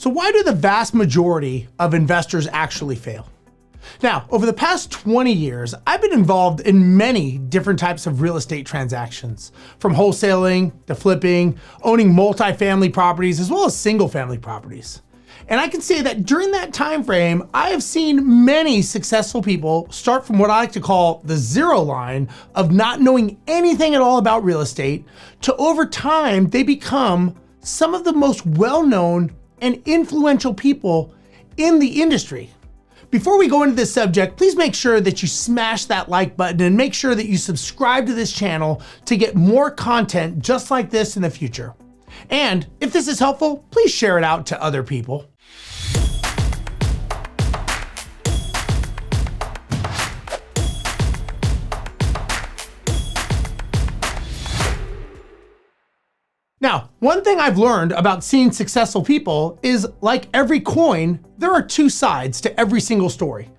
So why do the vast majority of investors actually fail? Now, over the past 20 years, I've been involved in many different types of real estate transactions, from wholesaling to flipping, owning multifamily properties, as well as single family properties. And I can say that during that time frame, I have seen many successful people start from what I like to call the zero line of not knowing anything at all about real estate to over time, they become some of the most well-known and influential people in the industry. Before we go into this subject, please make sure that you smash that like button and make sure that you subscribe to this channel to get more content just like this in the future. And if this is helpful, please share it out to other people. Now, one thing I've learned about seeing successful people is, like every coin, there are two sides to every single story.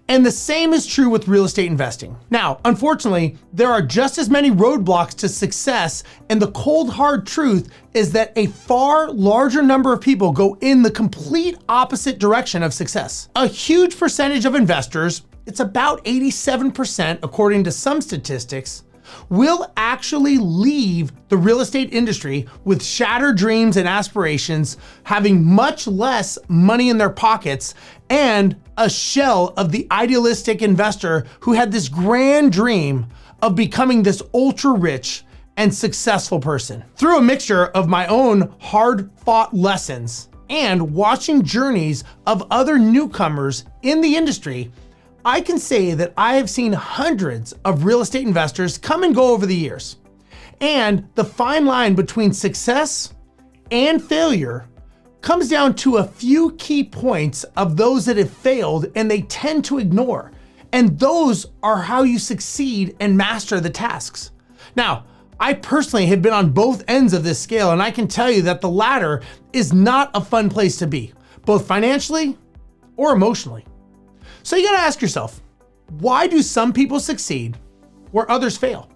And the same is true with real estate investing. Now, unfortunately, there are just as many roadblocks to success, and the cold hard truth is that a far larger number of people go in the complete opposite direction of success. A huge percentage of investors, it's about 87% according to some statistics, will actually leave the real estate industry with shattered dreams and aspirations, having much less money in their pockets and a shell of the idealistic investor who had this grand dream of becoming this ultra rich and successful person. Through a mixture of my own hard-fought lessons and watching journeys of other newcomers in the industry, I can say that I have seen hundreds of real estate investors come and go over the years. And the fine line between success and failure comes down to a few key points of those that have failed and they tend to ignore. And those are how you succeed and master the tasks. Now, I personally have been on both ends of this scale, and I can tell you that the latter is not a fun place to be, both financially or emotionally. So you gotta ask yourself, why do some people succeed where others fail?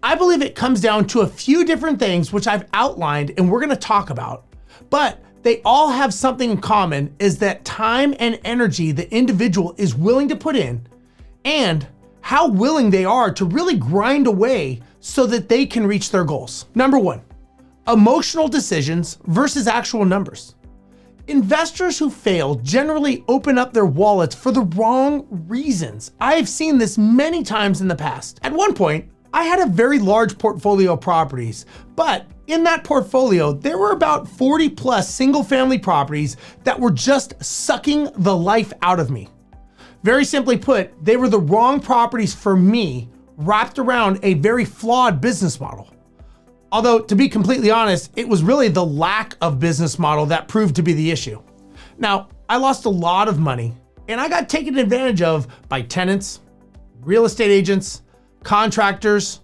I believe it comes down to a few different things which I've outlined and we're gonna talk about, but they all have something in common, is that time and energy the individual is willing to put in and how willing they are to really grind away so that they can reach their goals. Number one, emotional decisions versus actual numbers. Investors who fail generally open up their wallets for the wrong reasons. I have seen this many times in the past. At one point, I had a very large portfolio of properties, but in that portfolio, there were about 40 plus single family properties that were just sucking the life out of me. Very simply put, they were the wrong properties for me, wrapped around a very flawed business model. Although, to be completely honest, it was really the lack of business model that proved to be the issue. Now, I lost a lot of money and I got taken advantage of by tenants, real estate agents, contractors,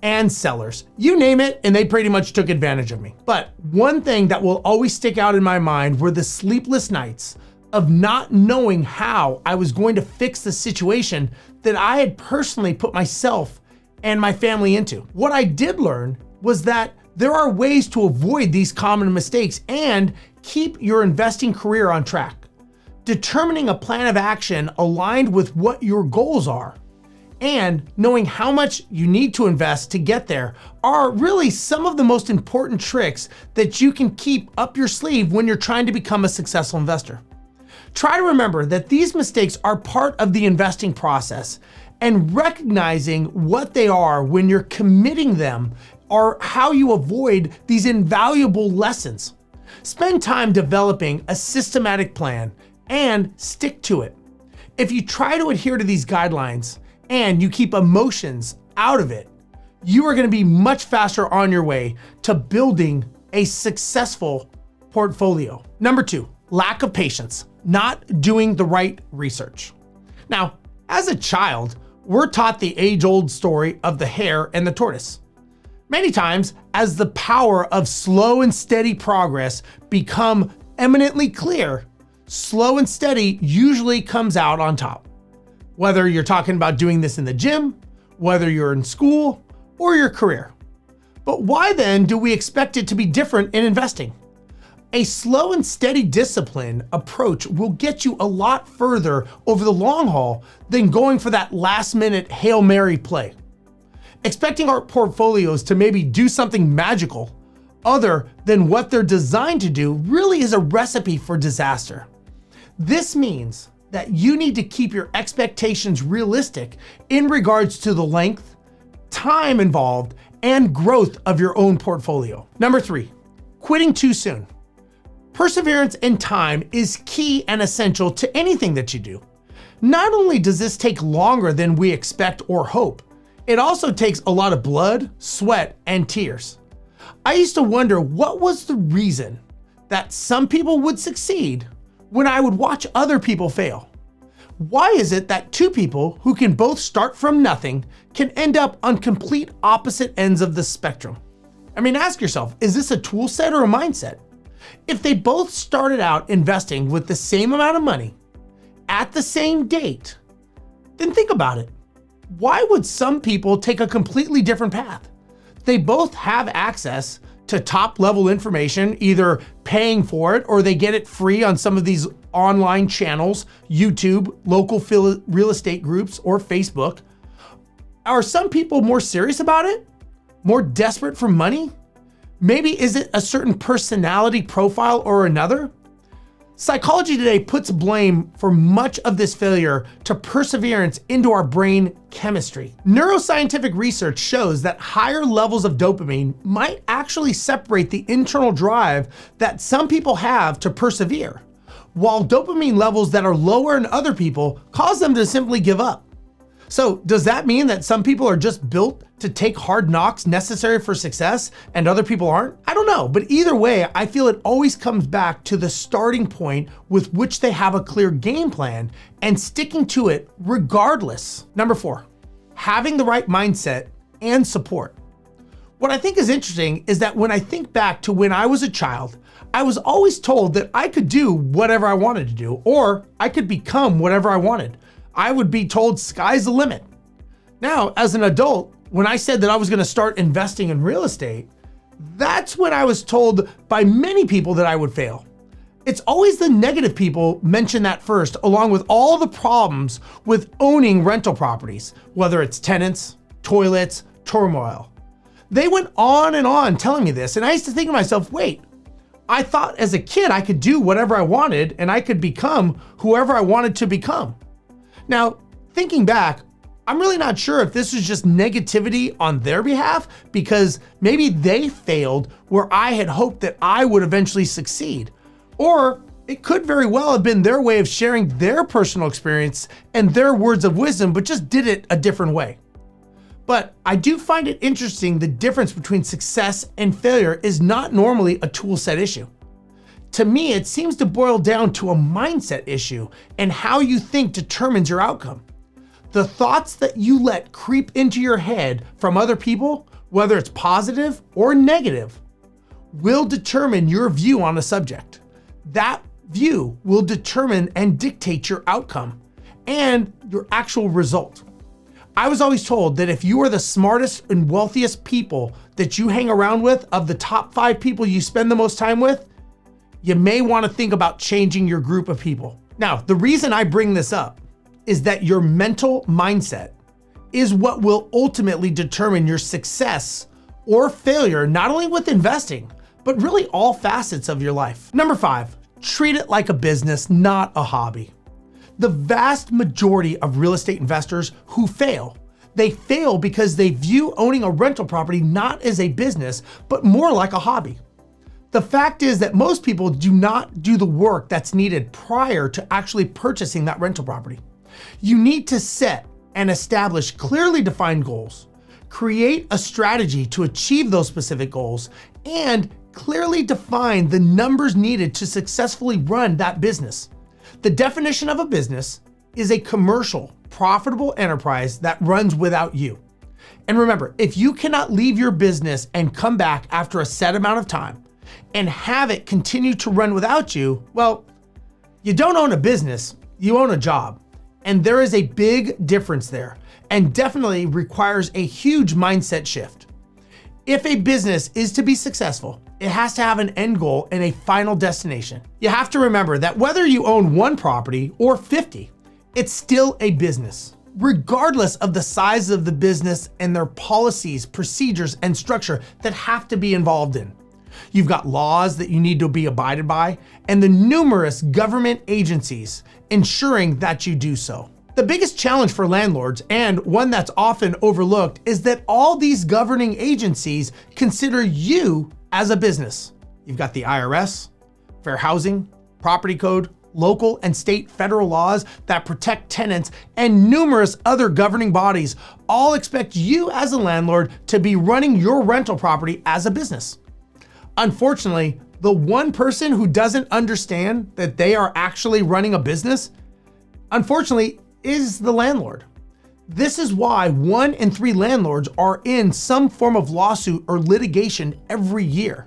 and sellers. You name it, and they pretty much took advantage of me. But one thing that will always stick out in my mind were the sleepless nights of not knowing how I was going to fix the situation that I had personally put myself and my family into. What I did learn was that there are ways to avoid these common mistakes and keep your investing career on track. Determining a plan of action aligned with what your goals are and knowing how much you need to invest to get there are really some of the most important tricks that you can keep up your sleeve when you're trying to become a successful investor. Try to remember that these mistakes are part of the investing process, and recognizing what they are when you're committing them are how you avoid these invaluable lessons. Spend time developing a systematic plan and stick to it. If you try to adhere to these guidelines and you keep emotions out of it, you are gonna be much faster on your way to building a successful portfolio. Number two, lack of patience, not doing the right research. Now, as a child, we're taught the age-old story of the hare and the tortoise. Many times, as the power of slow and steady progress become eminently clear, slow and steady usually comes out on top. Whether you're talking about doing this in the gym, whether you're in school, or your career. But why then do we expect it to be different in investing? A slow and steady discipline approach will get you a lot further over the long haul than going for that last minute Hail Mary play. Expecting our portfolios to maybe do something magical other than what they're designed to do really is a recipe for disaster. This means that you need to keep your expectations realistic in regards to the length, time involved, and growth of your own portfolio. Number 3, quitting too soon. Perseverance and time is key and essential to anything that you do. Not only does this take longer than we expect or hope, it also takes a lot of blood, sweat, and tears. I used to wonder what was the reason that some people would succeed when I would watch other people fail. Why is it that two people who can both start from nothing can end up on complete opposite ends of the spectrum? I mean, ask yourself, is this a tool set or a mindset? If they both started out investing with the same amount of money at the same date, then think about it. Why would some people take a completely different path? They both have access to top level information, either paying for it or they get it free on some of these online channels, YouTube, local real estate groups, or Facebook. Are some people more serious about it? More desperate for money? Maybe is it a certain personality profile or another? Psychology today puts blame for much of this failure to perseverance into our brain chemistry. Neuroscientific research shows that higher levels of dopamine might actually separate the internal drive that some people have to persevere, while dopamine levels that are lower in other people cause them to simply give up. So does that mean that some people are just built to take hard knocks necessary for success and other people aren't? I don't know, but either way, I feel it always comes back to the starting point with which they have a clear game plan and sticking to it regardless. Number 4, having the right mindset and support. What I think is interesting is that when I think back to when I was a child, I was always told that I could do whatever I wanted to do, or I could become whatever I wanted. I would be told sky's the limit. Now, as an adult, when I said that I was going to start investing in real estate, that's when I was told by many people that I would fail. It's always the negative people mention that first, along with all the problems with owning rental properties, whether it's tenants, toilets, turmoil. They went on and on telling me this, and I used to think to myself, wait, I thought as a kid I could do whatever I wanted and I could become whoever I wanted to become. Now, thinking back, I'm really not sure if this was just negativity on their behalf because maybe they failed where I had hoped that I would eventually succeed. Or it could very well have been their way of sharing their personal experience and their words of wisdom, but just did it a different way. But I do find it interesting the difference between success and failure is not normally a tool set issue. To me, it seems to boil down to a mindset issue, and how you think determines your outcome. The thoughts that you let creep into your head from other people, whether it's positive or negative, will determine your view on a subject. That view will determine and dictate your outcome and your actual result. I was always told that if you are the smartest and wealthiest people that you hang around with, of the top 5 people you spend the most time with, you may want to think about changing your group of people. Now, the reason I bring this up is that your mental mindset is what will ultimately determine your success or failure, not only with investing, but really all facets of your life. Number 5, treat it like a business, not a hobby. The vast majority of real estate investors who fail, they fail because they view owning a rental property not as a business, but more like a hobby. The fact is that most people do not do the work that's needed prior to actually purchasing that rental property. You need to set and establish clearly defined goals, create a strategy to achieve those specific goals, and clearly define the numbers needed to successfully run that business. The definition of a business is a commercial, profitable enterprise that runs without you. And remember, if you cannot leave your business and come back after a set amount of time, and have it continue to run without you, well, you don't own a business, you own a job. And there is a big difference there, and definitely requires a huge mindset shift. If a business is to be successful, it has to have an end goal and a final destination. You have to remember that whether you own one property or 50, it's still a business, regardless of the size of the business and their policies, procedures, and structure that have to be involved in. You've got laws that you need to be abided by, and the numerous government agencies ensuring that you do so. The biggest challenge for landlords, and one that's often overlooked, is that all these governing agencies consider you as a business. You've got the IRS, fair housing, property code, local and state federal laws that protect tenants, and numerous other governing bodies all expect you as a landlord to be running your rental property as a business. Unfortunately, the one person who doesn't understand that they are actually running a business, unfortunately, is the landlord. This is why 1 in 3 landlords are in some form of lawsuit or litigation every year.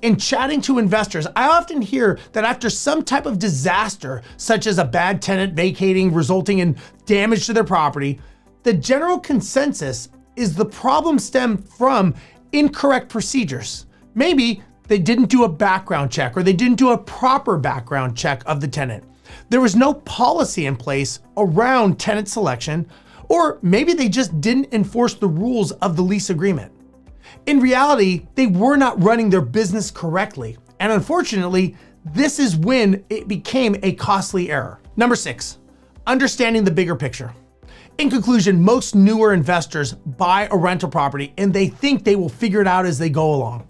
In chatting to investors, I often hear that after some type of disaster, such as a bad tenant vacating, resulting in damage to their property, the general consensus is the problem stemmed from incorrect procedures. Maybe they didn't do a background check, or they didn't do a proper background check of the tenant. There was no policy in place around tenant selection, or maybe they just didn't enforce the rules of the lease agreement. In reality, they were not running their business correctly, and unfortunately, this is when it became a costly error. Number 6, understanding the bigger picture. In conclusion, most newer investors buy a rental property and they think they will figure it out as they go along.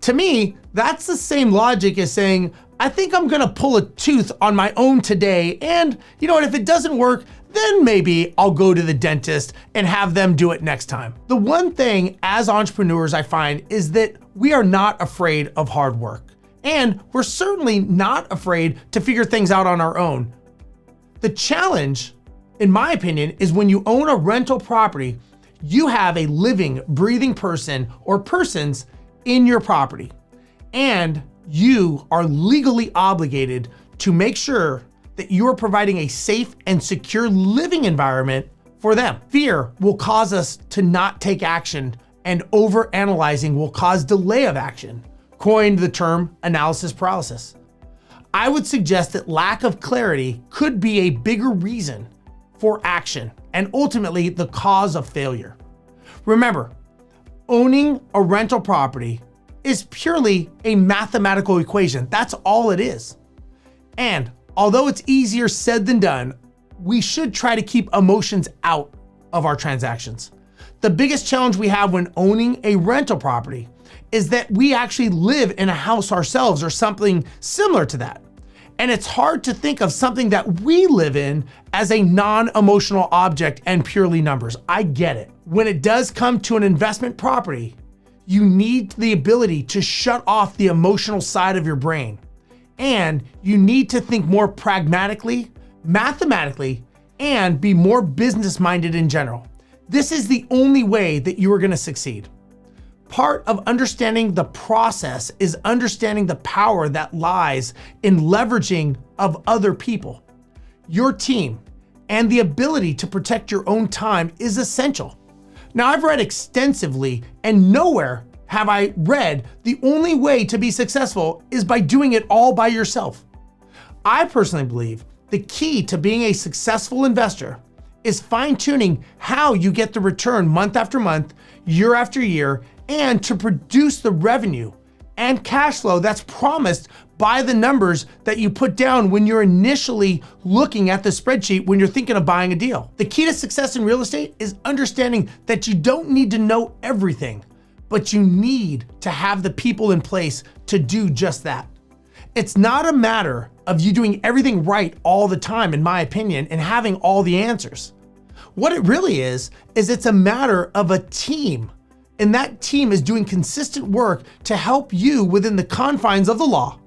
To me, that's the same logic as saying, I think I'm gonna pull a tooth on my own today, and you know what, if it doesn't work, then maybe I'll go to the dentist and have them do it next time. The one thing as entrepreneurs I find is that we are not afraid of hard work, and we're certainly not afraid to figure things out on our own. The challenge, in my opinion, is when you own a rental property, you have a living, breathing person or persons in your property, and you are legally obligated to make sure that you are providing a safe and secure living environment for them. Fear will cause us to not take action, and overanalyzing will cause delay of action, coined the term analysis paralysis. I would suggest that lack of clarity could be a bigger reason for action and ultimately the cause of failure. Remember, owning a rental property is purely a mathematical equation. That's all it is. And although it's easier said than done, we should try to keep emotions out of our transactions. The biggest challenge we have when owning a rental property is that we actually live in a house ourselves or something similar to that. And it's hard to think of something that we live in as a non-emotional object and purely numbers. I get it. When it does come to an investment property, you need the ability to shut off the emotional side of your brain. And you need to think more pragmatically, mathematically, and be more business-minded in general. This is the only way that you are going to succeed. Part of understanding the process is understanding the power that lies in leveraging of other people. Your team and the ability to protect your own time is essential. Now, I've read extensively, and nowhere have I read the only way to be successful is by doing it all by yourself. I personally believe the key to being a successful investor is fine-tuning how you get the return month after month, year after year, and to produce the revenue and cash flow that's promised by the numbers that you put down when you're initially looking at the spreadsheet when you're thinking of buying a deal. The key to success in real estate is understanding that you don't need to know everything, but you need to have the people in place to do just that. It's not a matter of you doing everything right all the time, in my opinion, and having all the answers. What it really is it's a matter of a team, and that team is doing consistent work to help you within the confines of the law.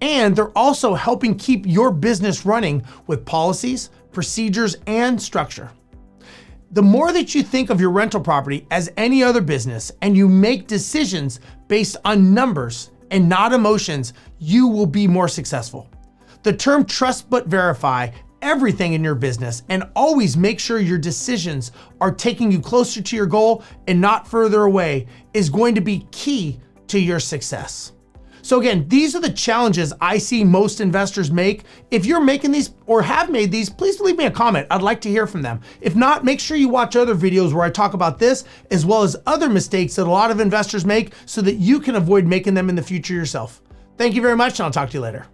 And they're also helping keep your business running with policies, procedures, and structure. The more that you think of your rental property as any other business and you make decisions based on numbers and not emotions, you will be more successful. The term trust but verify everything in your business, and always make sure your decisions are taking you closer to your goal and not further away, is going to be key to your success. So again, these are the challenges I see most investors make. If you're making these or have made these, please leave me a comment. I'd like to hear from them. If not, make sure you watch other videos where I talk about this, as well as other mistakes that a lot of investors make so that you can avoid making them in the future yourself. Thank you very much, and I'll talk to you later.